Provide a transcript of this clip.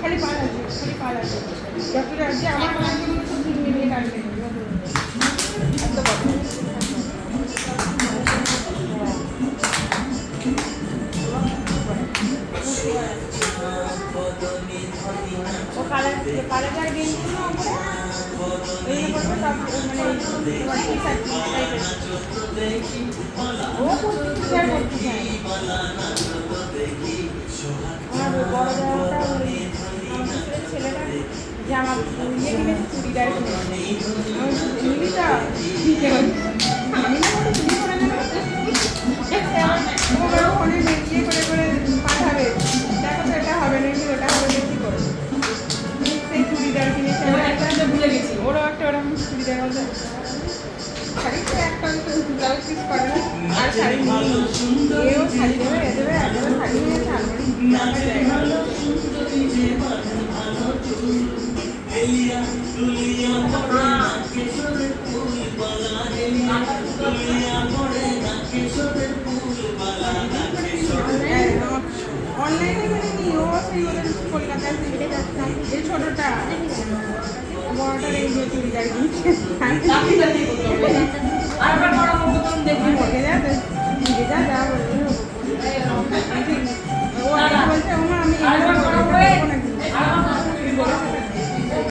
খালি পাল আছে, খালি পাল আছে। যতটা আছে আমার কাজগুলো সব মিলিয়ে কাটবে এত বড়। ও কালার কালারটার গেঞ্জিগুলো ওই করবে সব মানে তোমার টি শার্ট টাইপের ও করতে চায় আমার বড় জামাটা ওই আমার ছেলেটা জামা ইয়ে কিনেছে চুড়িদার কিনেছে মিলিটা দিতে হচ্ছে আমি না কোনো চুরি করে নেবে ও ফোনে ইয়ে করে করে পাঠাবে দেখো তো এটা হবে নাকি ওটা হবে বেশি করে সেই চুড়িদার কিনেছে একটা ভুলে গেছি ওরও একটা ওরকম চুড়িদার বলতে শাড়ি তো একটা ব্লাউজ পিস করে না আর শাড়ি এও শাড়ি দেবে এ দেবে একবার শাড়ি নিয়ে অনলাইনে মানে নি ও সেই ওদের কলকাতায় এই ছোটটা বড়টার এই যে চুড়িদার কিনছে